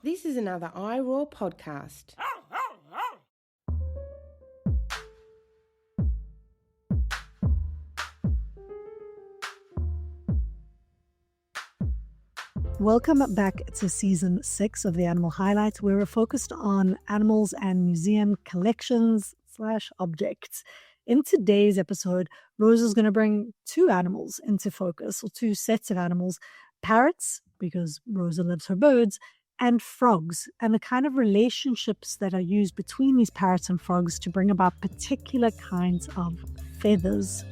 This is another iROAR podcast. Welcome back to Season 6 of the Animal Highlights, where we're focused on animals and museum collections/objects. In today's episode, Rosa is going to bring two animals into focus, or two sets of animals: parrots, because Rosa loves her birds, and frogs, and the kind of relationships that are used between these parrots and frogs to bring about particular kinds of feathers.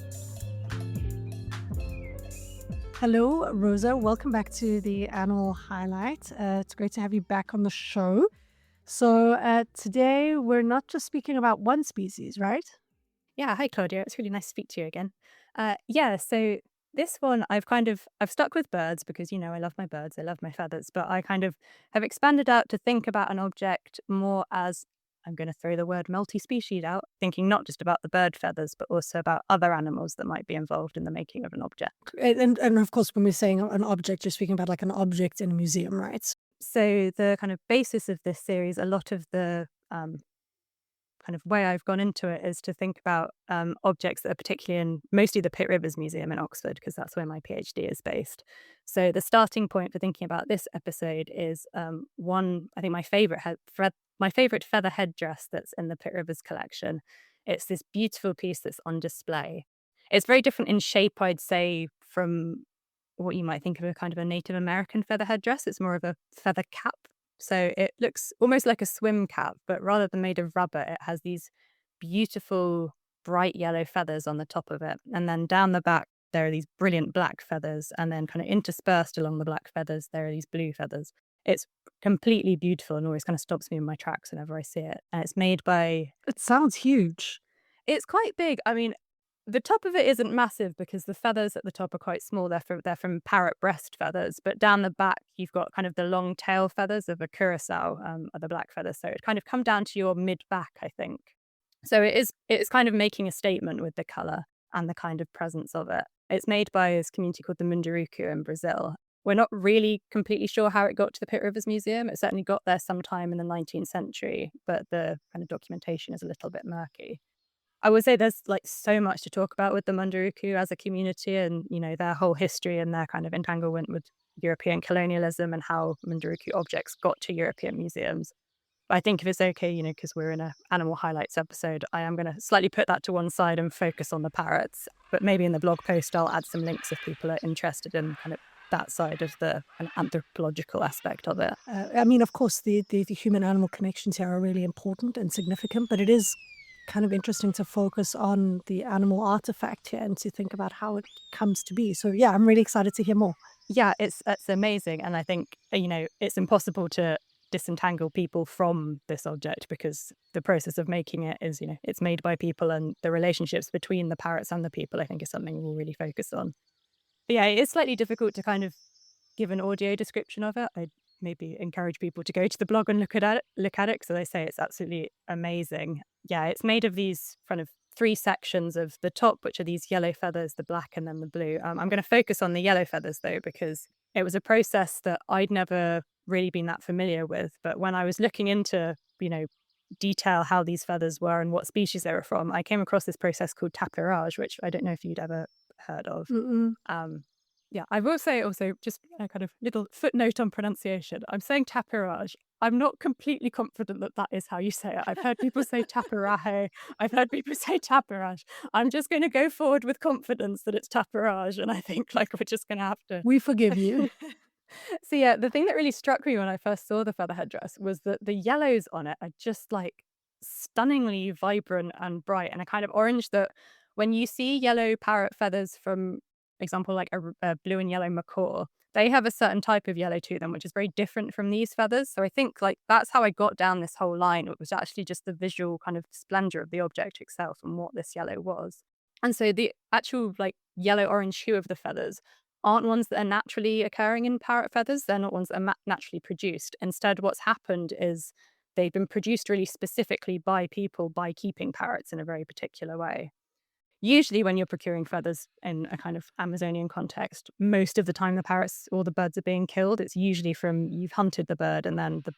Hello, Rosa. Welcome back to the Animal Highlight. It's great to have you back on the show. So today we're not just speaking about one species, right? Yeah, hi Claudia. It's really nice to speak to you again. So this one I've stuck with birds because I love my birds, I love my feathers, but I kind of have expanded out to think about an object more as I'm going to throw the word multi-species out, thinking not just about the bird feathers, but also about other animals that might be involved in the making of an object. And of course, when we're saying an object, you're speaking about like an object in a museum, right? So the kind of basis of this series, a lot of the kind of way I've gone into it is to think about objects that are particularly in mostly the Pitt Rivers Museum in Oxford, because that's where my PhD is based. So the starting point for thinking about this episode is my favorite feather headdress that's in the Pitt Rivers collection. It's this beautiful piece that's on display. It's very different in shape, I'd say, from what you might think of a kind of a Native American feather headdress. It's more of a feather cap. So it looks almost like a swim cap, but rather than made of rubber, it has these beautiful bright yellow feathers on the top of it. And then down the back, there are these brilliant black feathers. And then kind of interspersed along the black feathers, there are these blue feathers. It's completely beautiful and always kind of stops me in my tracks whenever I see it. And it's made by... It sounds huge. It's quite big. I mean, the top of it isn't massive because the feathers at the top are quite small. They're from parrot breast feathers, but down the back you've got kind of the long tail feathers of a curassow, are the black feathers. So it kind of come down to your mid back, I think. So it's kind of making a statement with the color and the kind of presence of it. It's made by this community called the Munduruku in Brazil. We're not really completely sure how it got to the Pitt Rivers Museum. It certainly got there sometime in the 19th century, but the kind of documentation is a little bit murky. I would say there's like so much to talk about with the Munduruku as a community and, their whole history and their kind of entanglement with European colonialism and how Munduruku objects got to European museums. But I think if it's okay, because we're in an animal highlights episode, I am going to slightly put that to one side and focus on the parrots. But maybe in the blog post, I'll add some links if people are interested in kind of that side of the kind of anthropological aspect of it. Of course, the human-animal connections here are really important and significant, but it is kind of interesting to focus on the animal artifact here and to think about how it comes to be. So yeah, I'm really excited to hear more. Yeah, it's amazing. And I think, it's impossible to disentangle people from this object because the process of making it is, it's made by people, and the relationships between the parrots and the people, I think, is something we'll really focus on. But yeah, it's slightly difficult to kind of give an audio description of it. I'd maybe encourage people to go to the blog and look at it because they say it's absolutely amazing. Yeah, it's made of these kind of three sections of the top, which are these yellow feathers, the black, and then the blue. I'm going to focus on the yellow feathers, though, because it was a process that I'd never really been that familiar with. But when I was looking into, detail how these feathers were and what species they were from, I came across this process called tapirage, which I don't know if you'd ever heard of. Yeah, I will say also, just a kind of little footnote on pronunciation. I'm saying tapirage. I'm not completely confident that that is how you say it. I've heard people say tapiraje. I've heard people say tapirage. I'm just going to go forward with confidence that it's tapirage, and I think we're just going to have to... We forgive you. So yeah, the thing that really struck me when I first saw the feather headdress was that the yellows on it are just stunningly vibrant and bright, and a kind of orange that when you see yellow parrot feathers from example, like a blue and yellow macaw, they have a certain type of yellow to them, which is very different from these feathers. So I think that's how I got down this whole line. It was actually just the visual kind of splendor of the object itself and what this yellow was. And so the actual yellow-orange hue of the feathers aren't ones that are naturally occurring in parrot feathers. They're not ones that are naturally produced. Instead, what's happened is they've been produced really specifically by people by keeping parrots in a very particular way. usually when you're procuring feathers in a kind of Amazonian context, most of the time the parrots or the birds are being killed. It's usually from you've hunted the bird and then the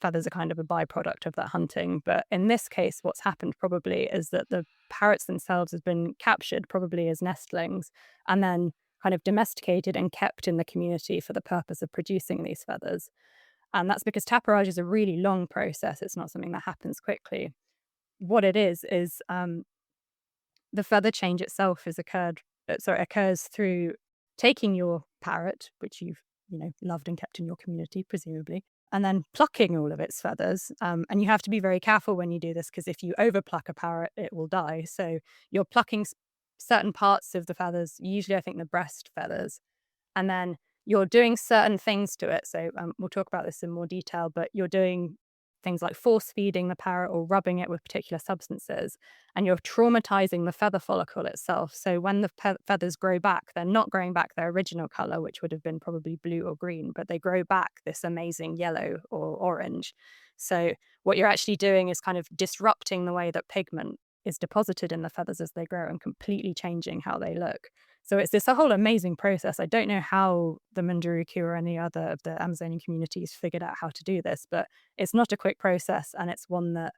feathers are kind of a byproduct of that hunting. But in this case, what's happened probably is that the parrots themselves have been captured, probably as nestlings, and then kind of domesticated and kept in the community for the purpose of producing these feathers. And that's because tapirage is a really long process. It's not something that happens quickly. What it is the feather change itself occurs through taking your parrot, which you've loved and kept in your community, presumably, and then plucking all of its feathers. And you have to be very careful when you do this, because if you overpluck a parrot, it will die. So you're plucking certain parts of the feathers, usually I think the breast feathers, and then you're doing certain things to it. So we'll talk about this in more detail, but you're doing things like force feeding the parrot or rubbing it with particular substances, and you're traumatizing the feather follicle itself. So when the feathers grow back, they're not growing back their original color, which would have been probably blue or green, but they grow back this amazing yellow or orange. So what you're actually doing is kind of disrupting the way that pigment is deposited in the feathers as they grow and completely changing how they look. So it's this whole amazing process. I don't know how the Munduruku or any other of the Amazonian communities figured out how to do this, but it's not a quick process, and it's one that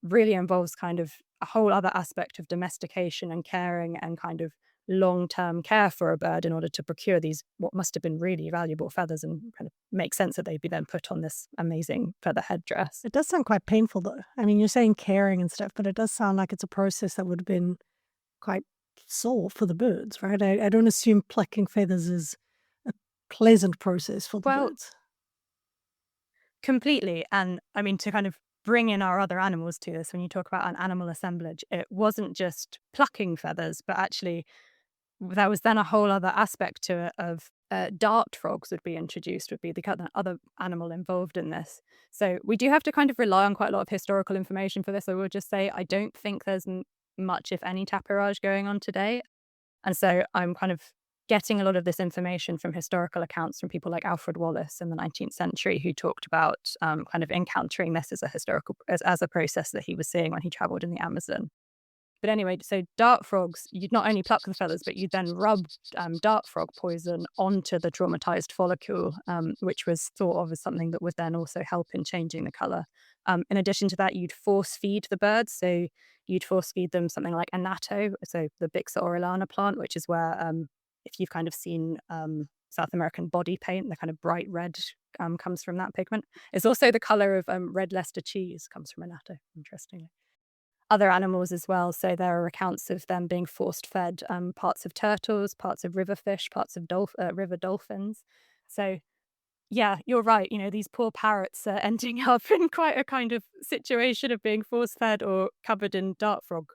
really involves kind of a whole other aspect of domestication and caring and kind of long-term care for a bird in order to procure these what must have been really valuable feathers, and kind of make sense that they'd be then put on this amazing feather headdress. It does sound quite painful, though. I mean, you're saying caring and stuff, but it does sound like it's a process that would have been quite sore for the birds, right? I don't assume plucking feathers is a pleasant process for the birds. Completely. And I mean, to kind of bring in our other animals to this, when you talk about an animal assemblage, it wasn't just plucking feathers, but actually there was then a whole other aspect to it of dart frogs would be introduced, would be the kind of other animal involved in this. So we do have to kind of rely on quite a lot of historical information for this. I will just say I don't think there's much, if any, tapirage going on today. And so I'm kind of getting a lot of this information from historical accounts from people like Alfred Wallace in the 19th century, who talked about kind of encountering this as a process that he was seeing when he traveled in the Amazon. But anyway, so dart frogs, you'd not only pluck the feathers, but you'd then rub dart frog poison onto the traumatized follicle, which was thought of as something that would then also help in changing the color. In addition to that, you'd force feed the birds. So you'd force feed them something like annatto, so the Bixa orellana plant, which is where, if you've kind of seen South American body paint, the kind of bright red comes from that pigment. It's also the color of red Leicester cheese comes from annatto, interestingly. Other animals as well. So there are accounts of them being forced fed parts of turtles, parts of river fish, parts of river dolphins. So yeah, you're right. These poor parrots are ending up in quite a kind of situation of being force fed or covered in dart frog,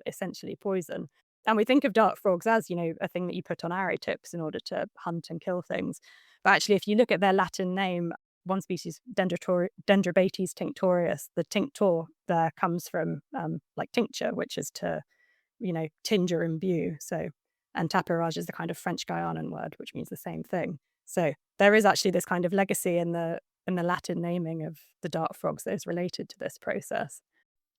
essentially poison. And we think of dart frogs as, a thing that you put on arrow tips in order to hunt and kill things. But actually, if you look at their Latin name, one species, Dendrobates tinctorius, the tinctor there comes from like tincture, which is to, tinge or imbue. So, and tapirage is the kind of French Guyanan word, which means the same thing. So there is actually this kind of legacy in the Latin naming of the dart frogs that is related to this process.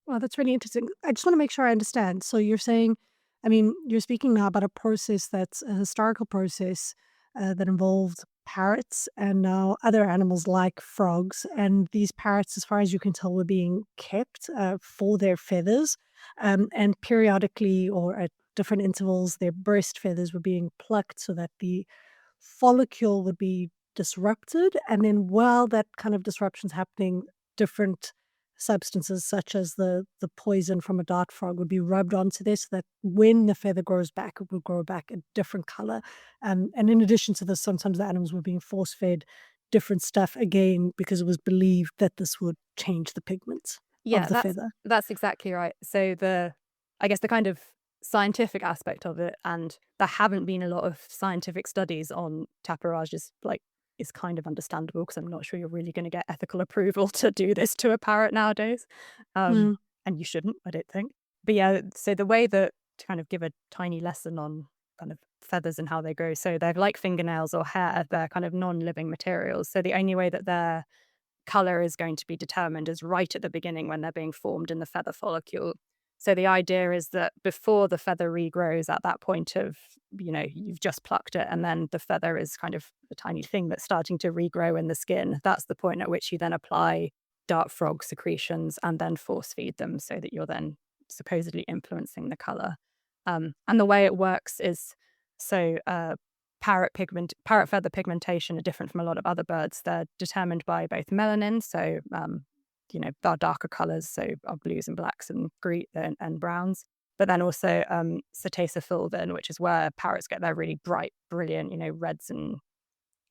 Well, that's really interesting. I just want to make sure I understand. So you're saying, you're speaking now about a process that's a historical process that involved parrots and now other animals like frogs. And these parrots, as far as you can tell, were being kept for their feathers. And periodically or at different intervals, their breast feathers were being plucked so that the follicle would be disrupted. And then while that kind of disruption's happening, different substances such as the poison from a dart frog would be rubbed onto this, so that when the feather grows back, it would grow back a different color. And in addition to this, sometimes the animals were being force fed different stuff again because it was believed that this would change the pigments of the feather. That's exactly right. So I guess the kind of scientific aspect of it, and there haven't been a lot of scientific studies on tapirage, is kind of understandable, because I'm not sure you're really going to get ethical approval to do this to a parrot nowadays. And you shouldn't, I don't think. But yeah, so the way that, to kind of give a tiny lesson on kind of feathers and how they grow, so they're like fingernails or hair, they're kind of non-living materials. So the only way that their color is going to be determined is right at the beginning when they're being formed in the feather follicle. So the idea is that before the feather regrows, at that point of, you've just plucked it, and then the feather is kind of a tiny thing that's starting to regrow in the skin. That's the point at which you then apply dart frog secretions and then force feed them, so that you're then supposedly influencing the color. And the way it works is, parrot feather pigmentation are different from a lot of other birds. They're determined by both melanin, so our darker colors, so our blues and blacks and green and browns, but then also cetacephalin, which is where parrots get their really bright, brilliant, reds and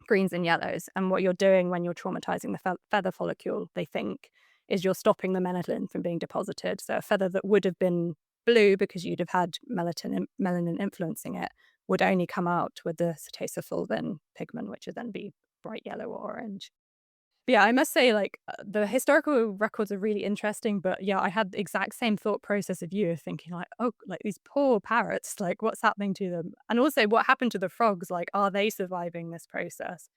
greens and yellows. And what you're doing when you're traumatizing the feather follicle, they think, is you're stopping the melanin from being deposited. So a feather that would have been blue because you'd have had melanin influencing it would only come out with the cetacephalin pigment, which would then be bright yellow or orange. But yeah, I must say, the historical records are really interesting. But yeah, I had the exact same thought process of you, thinking these poor parrots, what's happening to them? And also, what happened to the frogs? Are they surviving this process?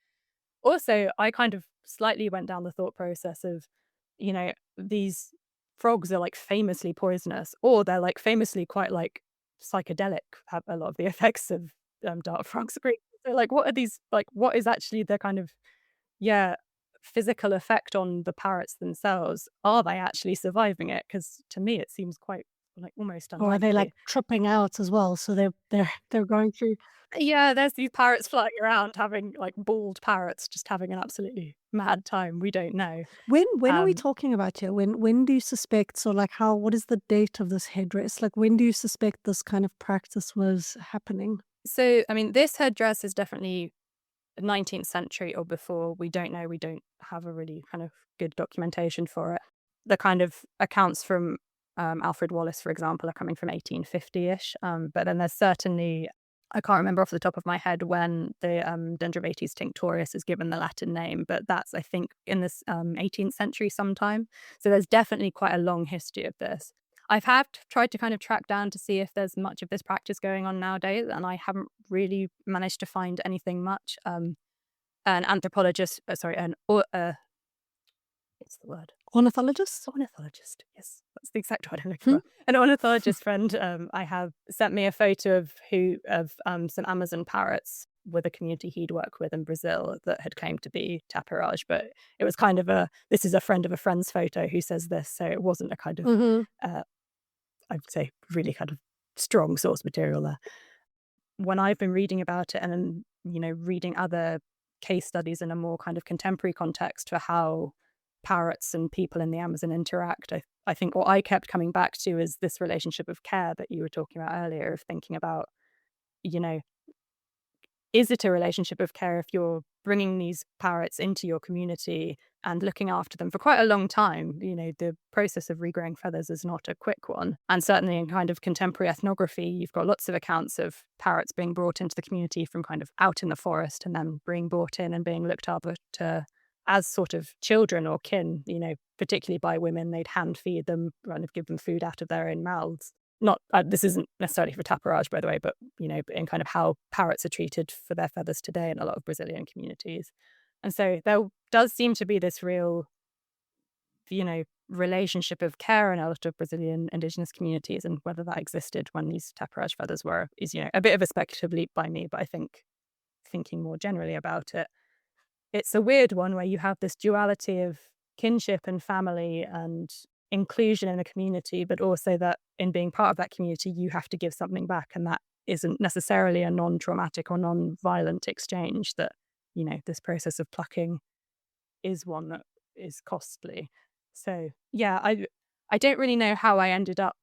Also, I kind of slightly went down the thought process of, these frogs are famously poisonous, or they're famously quite psychedelic, have a lot of the effects of dart frog secretion. So what are these, what is actually the kind of, physical effect on the parrots themselves? Are they actually surviving it? Because to me, it seems quite almost unlikely. Or are they tripping out as well? So they're going through. Yeah, there's these parrots flying around having bald parrots just having an absolutely mad time. We don't know. When are we talking about here? When do you suspect? So what is the date of this headdress? When do you suspect this kind of practice was happening? So I mean, this headdress is definitely 19th century or before. We don't know. We don't have a really kind of good documentation for it. The kind of accounts from Alfred Wallace, for example, are coming from 1850-ish. But then there's certainly, I can't remember off the top of my head when the Dendrobates tinctorius is given the Latin name, but that's, I think, in this 18th century sometime. So there's definitely quite a long history of this. I've tried to kind of track down to see if there's much of this practice going on nowadays, and I haven't really managed to find anything much. An anthropologist, what's the word? Ornithologist? Ornithologist, yes, that's the exact word I'm looking for. An ornithologist friend I have sent me a photo of some Amazon parrots with a community he'd worked with in Brazil that had claimed to be tapirage, but it was kind of this is a friend of a friend's photo who says this, so it wasn't a kind of I would say really kind of strong source material there. When I've been reading about it and reading other case studies in a more kind of contemporary context for how parrots and people in the Amazon interact, I think what I kept coming back to is this relationship of care that you were talking about earlier, of thinking about, is it a relationship of care if you're bringing these parrots into your community and looking after them for quite a long time? The process of regrowing feathers is not a quick one. And certainly in kind of contemporary ethnography, you've got lots of accounts of parrots being brought into the community from kind of out in the forest and then being brought in and being looked after as sort of children or kin, particularly by women. They'd hand feed them, kind of give them food out of their own mouths. Not this isn't necessarily for tapirage, by the way, but in kind of how parrots are treated for their feathers today in a lot of Brazilian communities. And so there does seem to be this real relationship of care in a lot of Brazilian indigenous communities, and whether that existed when these tapirage feathers were is a bit of a speculative leap by me. But I think, thinking more generally about it, it's a weird one where you have this duality of kinship and family and inclusion in a community, but also that in being part of that community, you have to give something back. And that isn't necessarily a non-traumatic or non-violent exchange. That, this process of plucking is one that is costly. So yeah, I don't really know how I ended up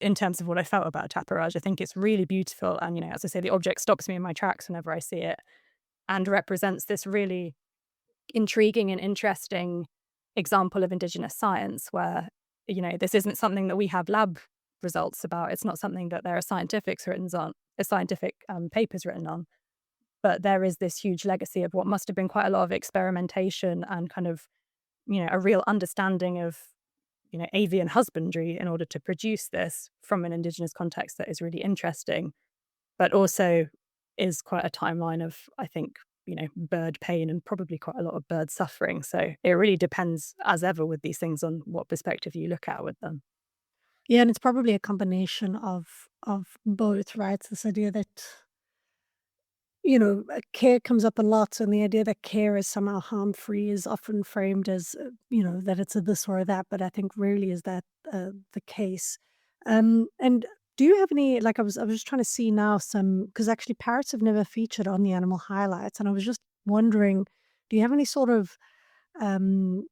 in terms of what I felt about tapirage. I think it's really beautiful. And, as I say, the object stops me in my tracks whenever I see it and represents this really intriguing and interesting example of Indigenous science where, this isn't something that we have lab results about. It's not something that there are scientific papers written on. But there is this huge legacy of what must have been quite a lot of experimentation and kind of, a real understanding of, avian husbandry in order to produce this from an Indigenous context that is really interesting, but also is quite a timeline of, I think, bird pain and probably quite a lot of bird suffering. So it really depends, as ever with these things, on what perspective you look at with them. Yeah, and it's probably a combination of both, right? This idea that care comes up a lot, and the idea that care is somehow harm-free is often framed as, that it's a this or a that, but I think rarely is that the case. And do you have any, like, I was just trying to see now because actually parrots have never featured on the animal highlights, and I was just wondering, do you have any sort of um,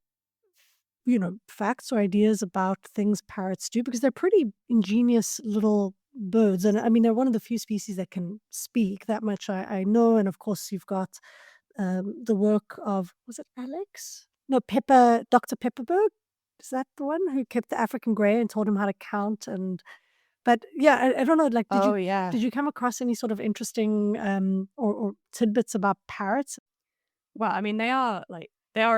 facts or ideas about things parrots do? Because they're pretty ingenious little birds. And I mean, they're one of the few species that can speak. That much I know. And of course, you've got the work of, was it Alex? No, Dr. Pepperberg. Is that the one who kept the African grey and taught him how to count? But yeah, I don't know. Like, did you come across any sort of interesting or tidbits about parrots? Well, I mean, they are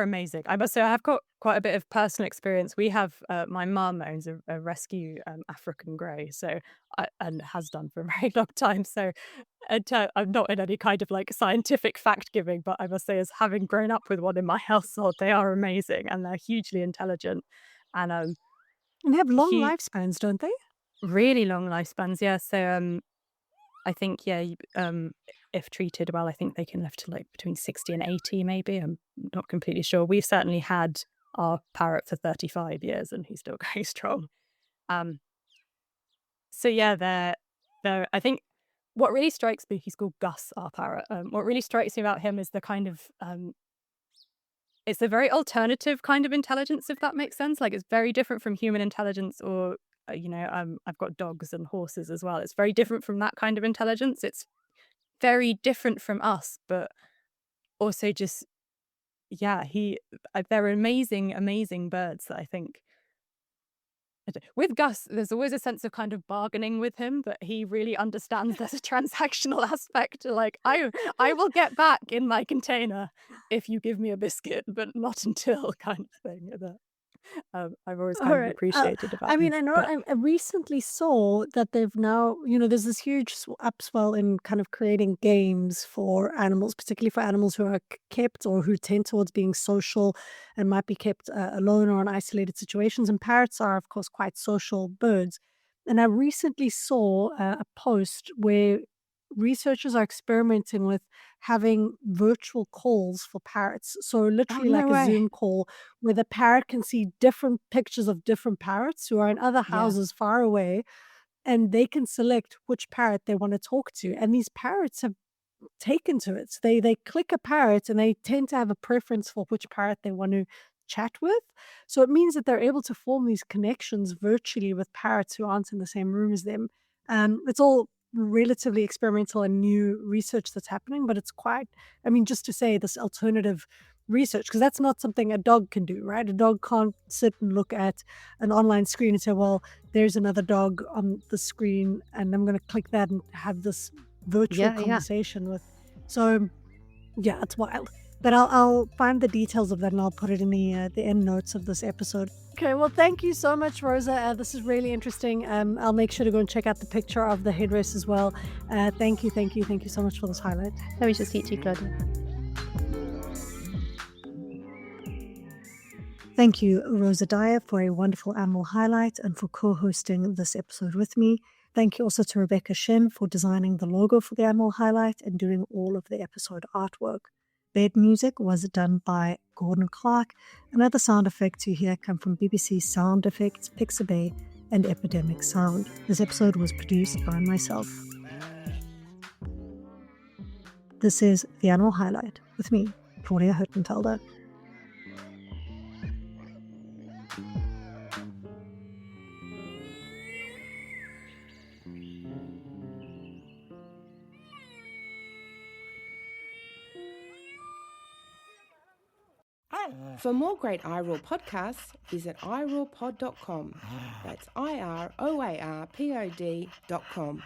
amazing. I must say, I have got quite a bit of personal experience. We have my mum owns a rescue African grey, and has done for a very long time. So I'm not in any kind of like scientific fact giving, but I must say, as having grown up with one in my household, they are amazing and they're hugely intelligent, and they have long lifespans, don't they? Really long lifespans, yeah. So I think, if treated well, I think they can live to like between 60 and 80, maybe. I'm not completely sure. We've certainly had our parrot for 35 years and he's still going strong. So yeah, they're, I think what really strikes me, he's called Gus, our parrot. What really strikes me about him is the kind of, it's a very alternative kind of intelligence, if that makes sense. Like, it's very different from human intelligence or, I've got dogs and horses as well. It's very different from that kind of intelligence. It's very different from us, but also just, they're amazing, amazing birds that I think. With Gus, there's always a sense of kind of bargaining with him, but he really understands there's a transactional aspect to, like, I will get back in my container if you give me a biscuit, but not until, kind of thing. I've always kind of appreciated about I mean, them, I know I recently saw that they've now, there's this huge upswell in kind of creating games for animals, particularly for animals who are kept or who tend towards being social and might be kept alone or in isolated situations. And parrots are, of course, quite social birds. And I recently saw a post where researchers are experimenting with having virtual calls for parrots. So literally like a Zoom call where the parrot can see different pictures of different parrots who are in other houses far away, and they can select which parrot they want to talk to. And these parrots have taken to it. So they click a parrot and they tend to have a preference for which parrot they want to chat with. So it means that they're able to form these connections virtually with parrots who aren't in the same room as them. It's all relatively experimental and new research that's happening, but it's quite, I mean, just to say this alternative research, because that's not something a dog can do, right? A dog can't sit and look at an online screen and say, well, there's another dog on the screen and I'm going to click that and have this virtual conversation with. So yeah, it's wild. But I'll find the details of that and I'll put it in the end notes of this episode. Okay, well, thank you so much, Rosa. This is really interesting. I'll make sure to go and check out the picture of the headdress as well. Thank you so much for this highlight. Let me just teach you, Claudia. Thank you, Rosa Dyer, for a wonderful animal highlight and for co-hosting this episode with me. Thank you also to Rebecca Shen for designing the logo for the animal highlight and doing all of the episode artwork. Bed music was done by Gordon Clarke, and other sound effects you hear come from BBC Sound Effects, Pixabay, and Epidemic Sound. This episode was produced by myself. This is The Animal Highlight with me, Claudia Hirtenfelder. For more great iROAR podcasts, visit iROARpod.com. That's iROARpod.com.